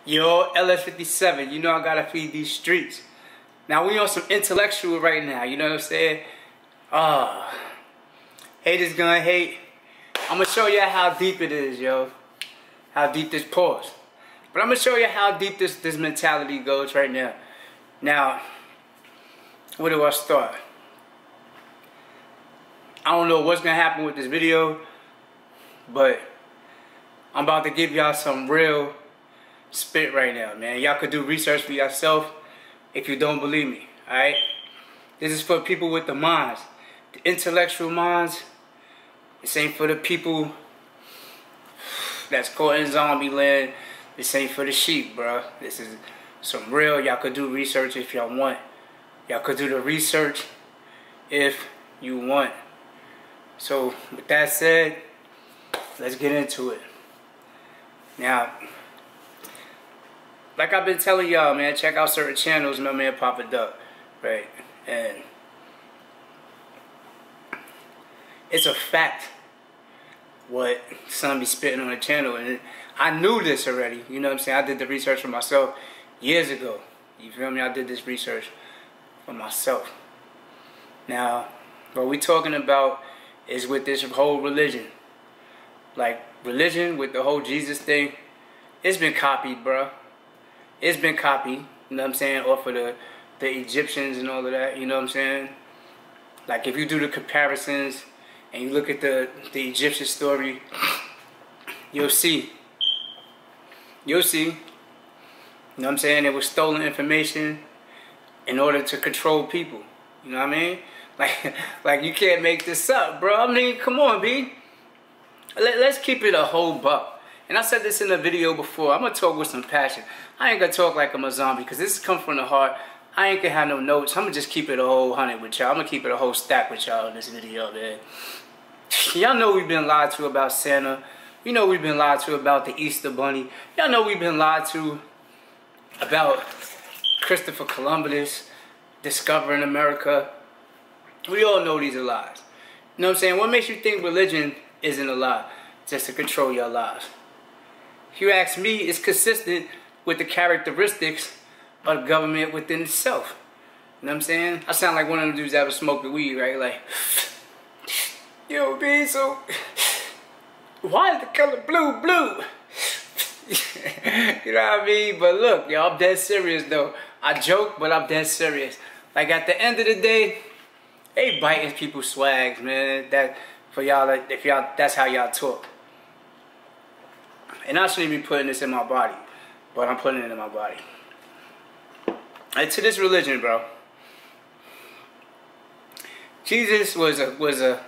Yo, LS57, you know I gotta feed these streets. Now we on some intellectual right now, you know what I'm saying? Haters gonna hate. I'm gonna show you how deep it is, yo. How deep this pause. But I'm gonna show you how deep this mentality goes right now. Now, where do I start? I don't know what's gonna happen with this video, but I'm about to give y'all some real spit right now, man. Y'all could do research for yourself if you don't believe me, alright? This is for people with the minds, the intellectual minds. This ain't for the people that's caught in zombie land. This ain't for the sheep, bro. This is some real. Y'all could do research if y'all want. Y'all could do the research if you want. So, with that said, let's get into it. Now, like I've been telling y'all, man, check out certain channels, my man Papa Duck, right? And it's a fact what son be spitting on the channel, and I knew this already, you know what I'm saying? I did the research for myself years ago, you feel me? I did this research for myself. Now, what we talking about is with this whole religion. Like, religion with the whole Jesus thing, it's been copied, bruh. It's been copied, you know what I'm saying, off of the Egyptians and all of that, you know what I'm saying? Like, if you do the comparisons and you look at the Egyptian story, you'll see. You'll see. You know what I'm saying? It was stolen information in order to control people. You know what I mean? Like you can't make this up, bro. I mean, come on, B. Let's keep it a whole buck. And I said this in a video before. I'm going to talk with some passion. I ain't going to talk like I'm a zombie because this comes from the heart. I ain't going to have no notes. I'm going to just keep it a whole 100 with y'all. I'm going to keep it a whole stack with y'all in this video, man. Y'all know we've been lied to about Santa. You know we've been lied to about the Easter Bunny. Y'all know we've been lied to about Christopher Columbus discovering America. We all know these are lies. You know what I'm saying? What makes you think religion isn't a lie? Just to control your lives. If you ask me, it's consistent with the characteristics of the government within itself. You know what I'm saying? I sound like one of them dudes that ever smoked the weed, right? Like, yo, B, so why is the color blue, blue? You know what I mean? But look, y'all, I'm dead serious though. I joke, but I'm dead serious. Like, at the end of the day, they biting people's swags, man. That for y'all, if y'all, that's how y'all talk. And I shouldn't be putting this in my body, but I'm putting it in my body. And to this religion, bro, Jesus was a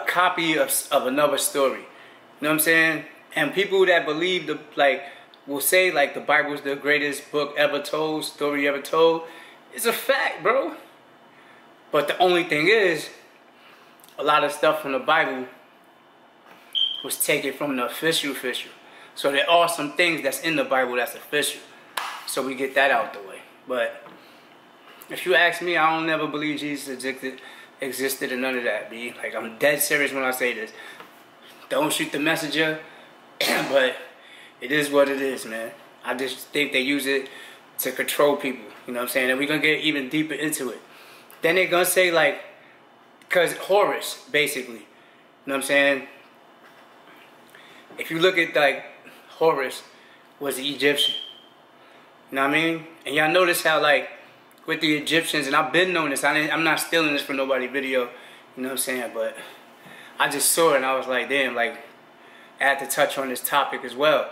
copy of another story. You know what I'm saying? And people that believe will say like the Bible is the greatest book ever told, story ever told. It's a fact, bro. But the only thing is, a lot of stuff from the Bible was taken from the official. So there are some things that's in the Bible that's official. So we get that out the way. But if you ask me, I don't never believe Jesus existed and none of that, B. Like, I'm dead serious when I say this. Don't shoot the messenger, but it is what it is, man. I just think they use it to control people. You know what I'm saying? And we're going to get even deeper into it. Then they're going to say, like, because Horus, basically, you know what I'm saying? If you look at, like, Horus was the Egyptian. You know what I mean? And y'all notice how, like, with the Egyptians, and I've been knowing this, I'm not stealing this from nobody's video, you know what I'm saying? But I just saw it and I was like, damn, like, I had to touch on this topic as well.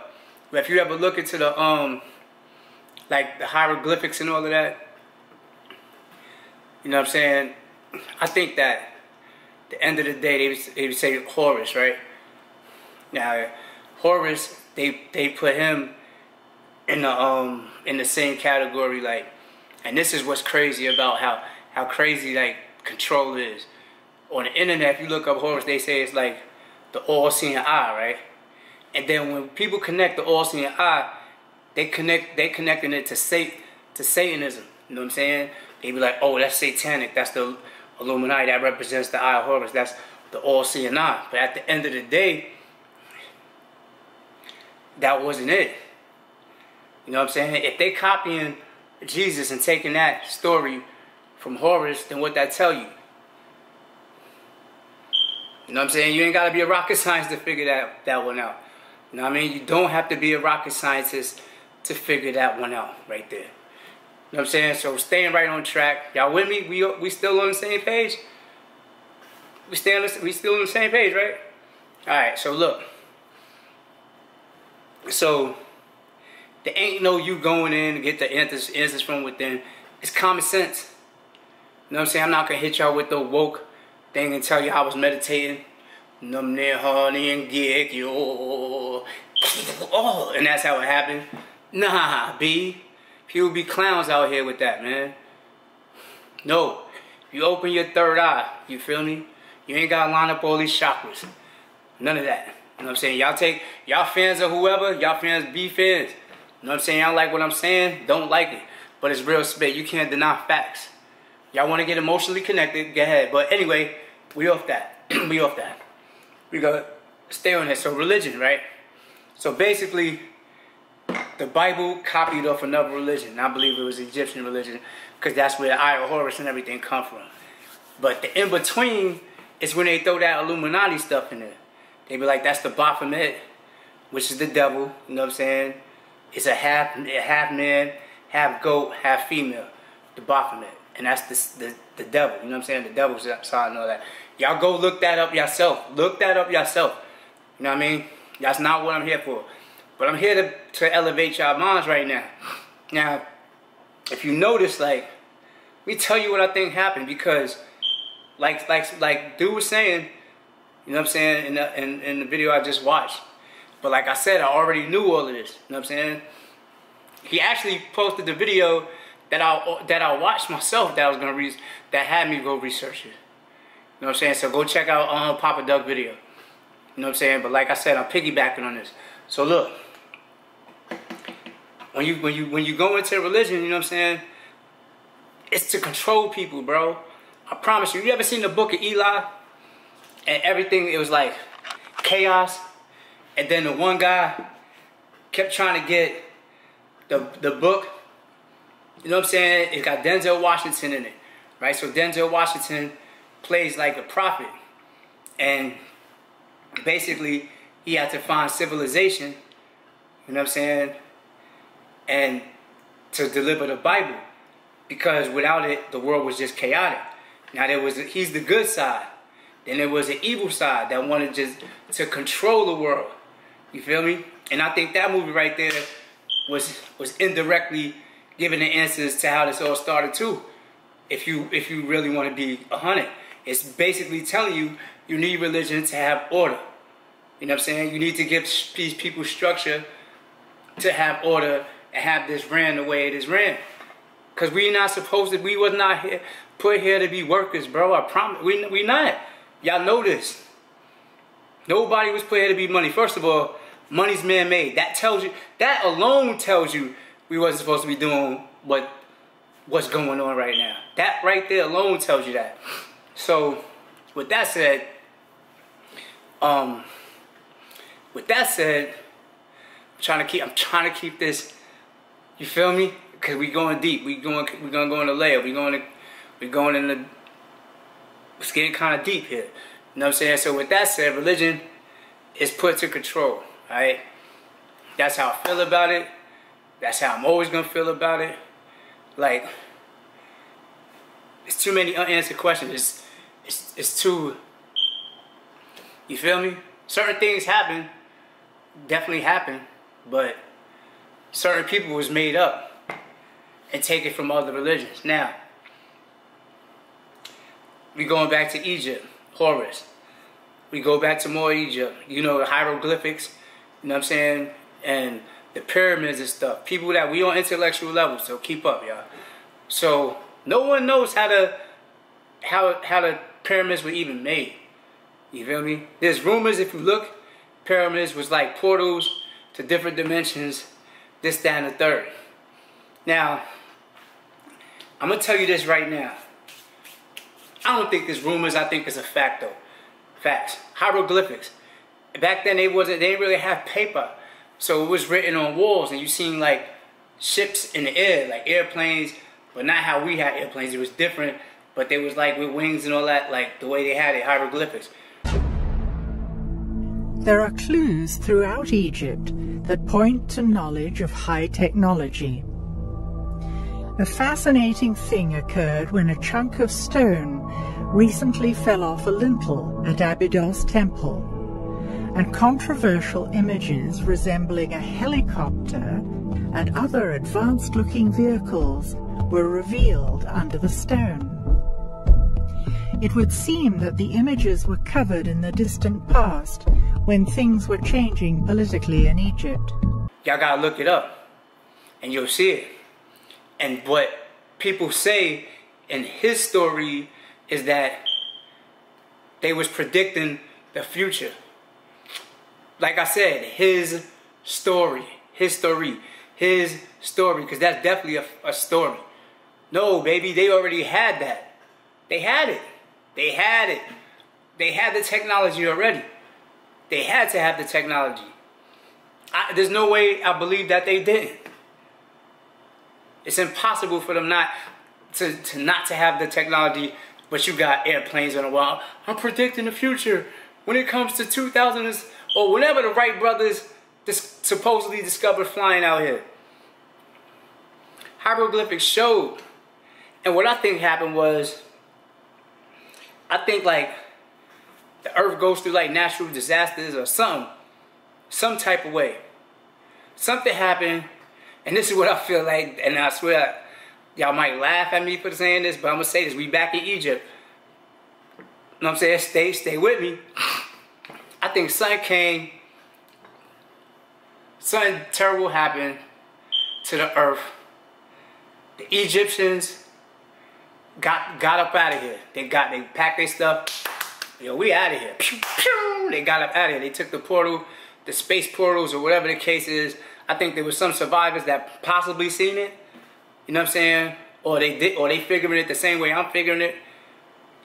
But if you ever look into the, like, the hieroglyphics and all of that, you know what I'm saying? I think that at the end of the day, they would say Horus, right? Now, Horus, they put him in the same category, like, and this is what's crazy about how crazy, like, control is. On the internet, if you look up Horus, they say it's like the all-seeing eye, right? And then when people connect the all-seeing eye, they connecting it to Satanism. You know what I'm saying? They be like, oh, that's satanic. That's the Illuminati. That represents the eye of Horus. That's the all-seeing eye. But at the end of the day, that wasn't it. You know what I'm saying? If they copying Jesus and taking that story from Horus, then what that tell you? You know what I'm saying? You ain't got to be a rocket scientist to figure that one out. You know what I mean? You don't have to be a rocket scientist to figure that one out right there. You know what I'm saying? So staying right on track. Y'all with me? We still on the same page? We still on the same page, right? Alright, so look. So there ain't no you going in to get the answers from within. It's common sense. You know what I'm saying? I'm not gonna hit y'all with the woke thing and tell you I was meditating. Honey and get you. Oh, and that's how it happened. Nah, B. People be clowns out here with that, man. No. You open your third eye, you feel me? You ain't gotta line up all these chakras. None of that. You know what I'm saying? Y'all fans of whoever, y'all fans be fans. You know what I'm saying? Y'all like what I'm saying? Don't like it. But it's real spit. You can't deny facts. Y'all want to get emotionally connected? Go ahead. But anyway, we off that. We off that. We gotta stay on this. So religion, right? So basically, the Bible copied off another religion. I believe it was Egyptian religion, because that's where the Eye of Horus and everything come from. But the in-between is when they throw that Illuminati stuff in there. They be like, that's the Baphomet, which is the devil. You know what I'm saying? It's a half man, half goat, half female. The Baphomet. And that's the devil. You know what I'm saying? The devil's outside and all that. Y'all go look that up yourself. Look that up yourself. You know what I mean? That's not what I'm here for. But I'm here to elevate y'all minds right now. Now, if you notice, like, let me tell you what I think happened, because like dude was saying, you know what I'm saying, in the video I just watched. But like I said, I already knew all of this. You know what I'm saying? He actually posted the video that I watched myself that had me go research it. You know what I'm saying? So go check out Papa Doug video. You know what I'm saying? But like I said, I'm piggybacking on this. So look, when you go into religion, you know what I'm saying? It's to control people, bro. I promise you. You ever seen the Book of Eli? And everything, it was like chaos. And then the one guy kept trying to get the book. You know what I'm saying? It got Denzel Washington in it, right? So Denzel Washington plays like a prophet. And basically, he had to find civilization, you know what I'm saying? And to deliver the Bible. Because without it, the world was just chaotic. Now, he's the good side. Then there was an evil side that wanted just to control the world. You feel me? And I think that movie right there was indirectly giving the answers to how this all started too. If you really want to be 100, it's basically telling you need religion to have order. You know what I'm saying? You need to give these people structure to have order and have this ran the way it is ran. Cause we was not put here to be workers, bro. I promise, we not. Y'all know this. Nobody was put here to be money. First of all, money's man-made. That alone tells you we wasn't supposed to be doing what's going on right now. That right there alone tells you that. So, with that said, I'm trying to keep this. You feel me? Cause we going deep. We're gonna go in the layer. It's getting kind of deep here. You know what I'm saying? So with that said, religion is put to control. Alright? That's how I feel about it. That's how I'm always gonna feel about it. Like, it's too many unanswered questions. It's too. You feel me? Certain things happen, definitely happen, but certain people was made up and taken from other religions. Now, we going back to Egypt, Horus. We go back to more Egypt. You know, the hieroglyphics, you know what I'm saying? And the pyramids and stuff. People that we on intellectual levels, so keep up, y'all. So, no one knows how the pyramids were even made. You feel me? There's rumors, if you look, pyramids was like portals to different dimensions, this, that, and the third. Now, I'm going to tell you this right now. I don't think it's rumors. I think it's a fact, though. Facts. Hieroglyphics. Back then, they didn't really have paper. So it was written on walls. And you seen, like, ships in the air, like airplanes, but not how we had airplanes. It was different, but they was like with wings and all that, like the way they had it, hieroglyphics. There are clues throughout Egypt that point to knowledge of high technology. A fascinating thing occurred when a chunk of stone recently fell off a lintel at Abydos Temple, and controversial images resembling a helicopter and other advanced-looking vehicles were revealed under the stone. It would seem that the images were covered in the distant past when things were changing politically in Egypt. Y'all gotta look it up and you'll see it. And what people say in his story is that they was predicting the future. Like I said, his story, because that's definitely a story. No, baby, they already had that. They had it. They had it. They had the technology already. They had to have the technology. There's no way I believe that they didn't. It's impossible for them not to have the technology, but you got airplanes on the wall. I'm predicting the future when it comes to 2000s or whenever the Wright brothers supposedly discovered flying out here. Hieroglyphics showed. And what I think happened was, I think like the earth goes through like natural disasters or something, some type of way. Something happened, and this is what I feel like, and I swear y'all might laugh at me for saying this, but I'm gonna say this: we back in Egypt. You know what I'm saying? Stay with me. I think something terrible happened to the earth. The Egyptians got up out of here. They packed their stuff. Yo, we out of here. Pew, pew. They got up out of here. They took the portal, the space portals, or whatever the case is. I think there was some survivors that possibly seen it. You know what I'm saying? Or they figuring it the same way I'm figuring it.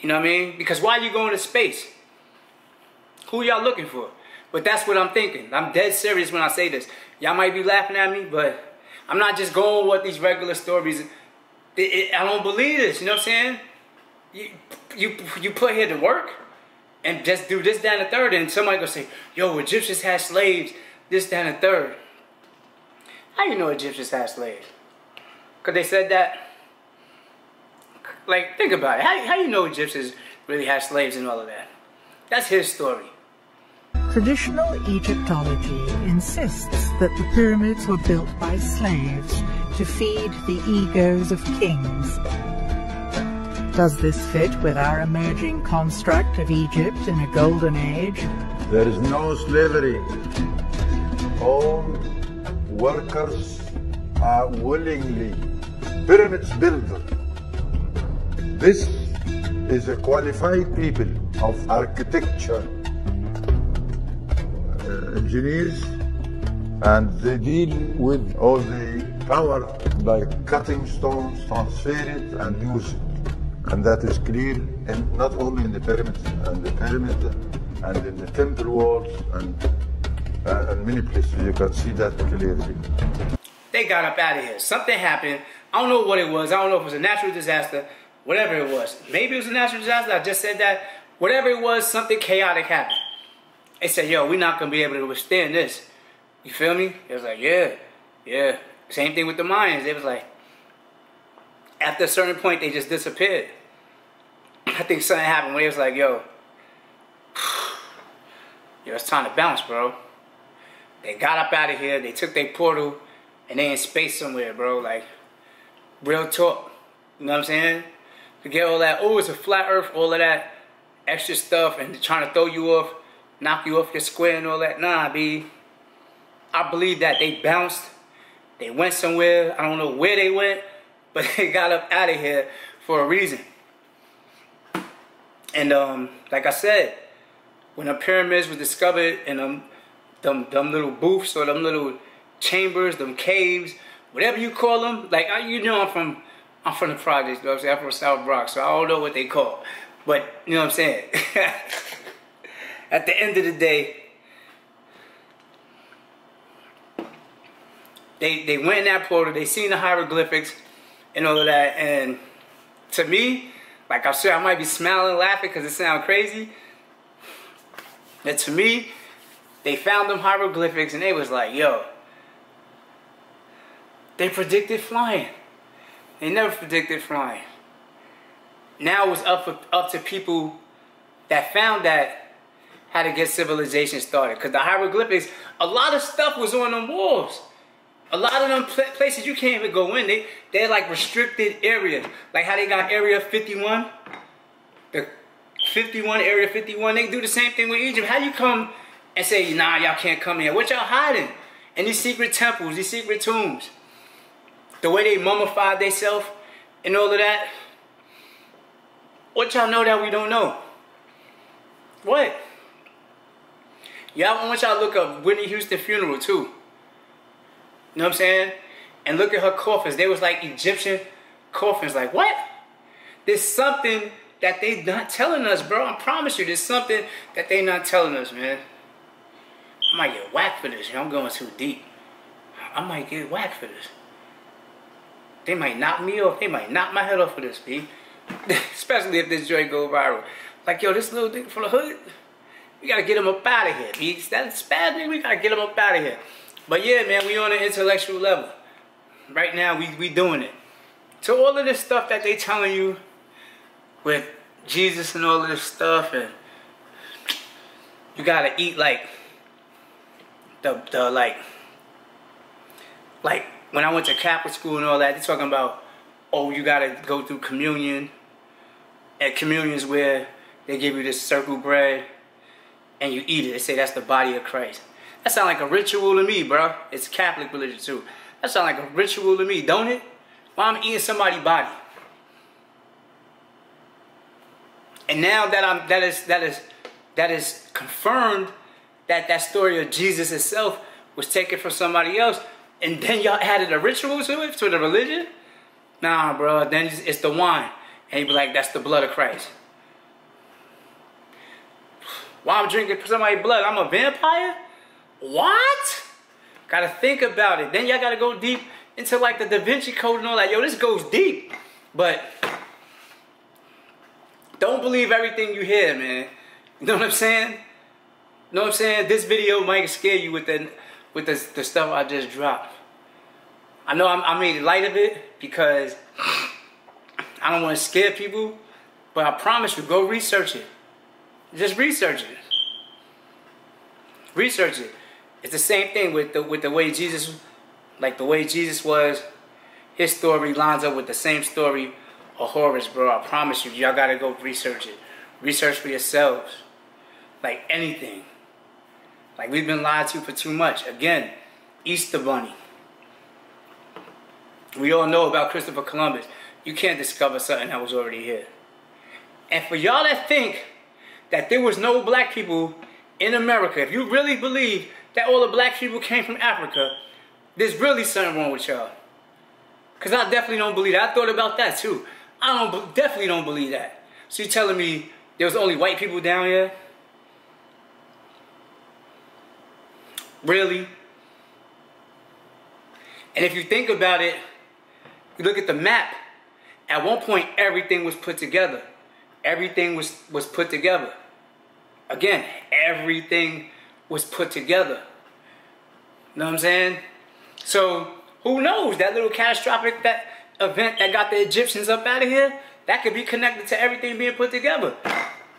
You know what I mean? Because why are you going to space? Who y'all looking for? But that's what I'm thinking. I'm dead serious when I say this. Y'all might be laughing at me, but I'm not just going with these regular stories. I don't believe this, you know what I'm saying? You put here to work and just do this, that, and the third, and somebody gonna say, yo, Egyptians had slaves, this, that, and the third. How you know Egyptians had slaves? Because they said that? Like, think about it. How you know Egyptians really had slaves and all of that? That's his story. Traditional Egyptology insists that the pyramids were built by slaves to feed the egos of kings. Does this fit with our emerging construct of Egypt in a golden age? There is no slavery. All workers are willingly pyramids builder. This is a qualified people of architecture, engineers, and they deal with all the power by cutting stones, transfer it, and use it. And that is clear, and not only in the pyramids, and the pyramid, and in the temple walls, and many places. You can see that clearly. They got up out of here. Something happened. I don't know what it was. I don't know if it was a natural disaster. Whatever it was. Maybe it was a natural disaster. I just said that. Whatever it was, something chaotic happened. They said, yo, we're not going to be able to withstand this. You feel me? It was like, yeah. Same thing with the Mayans. It was like, after a certain point, they just disappeared. I think something happened where it was like, yo, it's time to bounce, bro. They got up out of here. They took their portal, and they in space somewhere, bro. Like, real talk. You know what I'm saying? Forget all that, oh, it's a flat earth, all of that extra stuff, and trying to throw you off, knock you off your square and all that. Nah, B. I believe that they bounced. They went somewhere. I don't know where they went, but they got up out of here for a reason. And like I said, when the pyramids were discovered in them little booths or them little chambers, them caves, whatever you call them, like you know, I'm from the projects, you know what I'm saying? I'm from South Bronx, so I don't know what they call, but you know what I'm saying. At the end of the day, they went in that portal, they seen the hieroglyphics and all of that, and to me, like I'm sure I might be smiling, laughing because it sounds crazy, but to me, they found them hieroglyphics and they was like, yo, they predicted flying. They never predicted flying. Now it was up to people that found that how to get civilization started. Because the hieroglyphics, a lot of stuff was on them walls. A lot of them places you can't even go in. They're like restricted areas. Like how they got Area 51. The 51, Area 51. They do the same thing with Egypt. How you come and say, nah, y'all can't come here? What y'all hiding? In these secret temples, these secret tombs. The way they mummified themselves and all of that. What y'all know that we don't know? What? Y'all, I want y'all to look up Whitney Houston funeral too. You know what I'm saying? And look at her coffins. They was like Egyptian coffins. Like, what? There's something that they not telling us, bro. I promise you, there's something that they not telling us, man. I might get whacked for this. I'm going too deep. I might get whacked for this. They might knock me off. They might knock my head off for this, B. Especially if this joint go viral. Like, yo, this little nigga from the hood, we gotta get him up out of here, B. That's bad, nigga. We gotta get him up out of here. But yeah, man, we on an intellectual level. Right now, we doing it. So all of this stuff that they telling you with Jesus and all of this stuff, and you gotta eat like like when I went to Catholic school and all that, they're talking about, oh, you gotta go through communion. And communion is where they give you this circle bread and you eat it. They say that's the body of Christ. That sounds like a ritual to me, bro. It's Catholic religion too. That sounds like a ritual to me, don't it? Why I'm eating somebody's body. And now that that is confirmed that that story of Jesus itself was taken from somebody else, and then y'all added a ritual to it, to the religion? Nah, bro, then it's the wine. And he be like, that's the blood of Christ. Why I'm drinking somebody's blood? I'm a vampire? What? Gotta think about it. Then y'all gotta go deep into like the Da Vinci Code and all that. Yo, this goes deep. But don't believe everything you hear, man. You know what I'm saying? You know what I'm saying? This video might scare you with the stuff I just dropped. I know I made light of it because I don't want to scare people, but I promise you, go research it. Just research it. Research it. It's the same thing with the way Jesus, like the way Jesus was. His story lines up with the same story of Horus, bro. I promise you, y'all gotta go research it. Research for yourselves. Like anything. Like we've been lied to for too much. Again, Easter Bunny. We all know about Christopher Columbus. You can't discover something that was already here. And for y'all that think that there was no black people in America, if you really believe that all the black people came from Africa, there's really something wrong with y'all. Because I definitely don't believe that. I thought about that too. Definitely don't believe that. So you're telling me there was only white people down here? Really? And if you think about it, you look at the map, at one point everything was put together. Everything was put together. Again, everything was put together. You know what I'm saying? So, who knows? That little catastrophic event that got the Egyptians up out of here, that could be connected to everything being put together.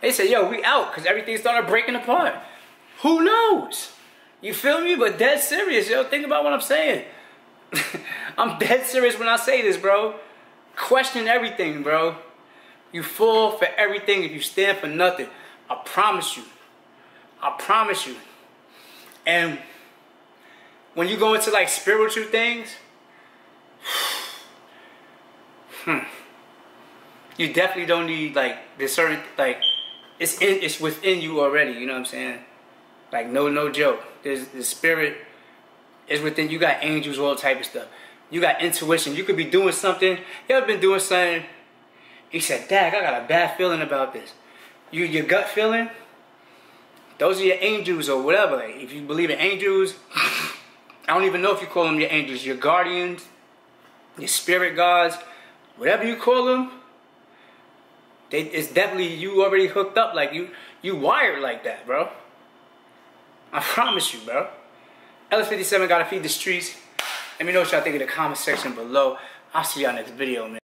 They said, yo, we out, because everything started breaking apart. Who knows? You feel me? But dead serious, yo. Think about what I'm saying. I'm dead serious when I say this, bro. Question everything, bro. You fall for everything if you stand for nothing. I promise you. I promise you. And when you go into like spiritual things, you definitely don't need like this certain, like it's within you already. You know what I'm saying? Like no joke. There's the spirit is within you. Got angels, all type of stuff. You got intuition. You could be doing something. You ever been doing something? You said, "Dag, I got a bad feeling about this." Your gut feeling. Those are your angels or whatever. If you believe in angels, I don't even know if you call them your angels, your guardians, your spirit gods, whatever you call them. It's definitely, you already hooked up, like you wired like that, bro. I promise you, bro. Ellis57 gotta feed the streets. Let me know what y'all think in the comment section below. I'll see y'all next video, man.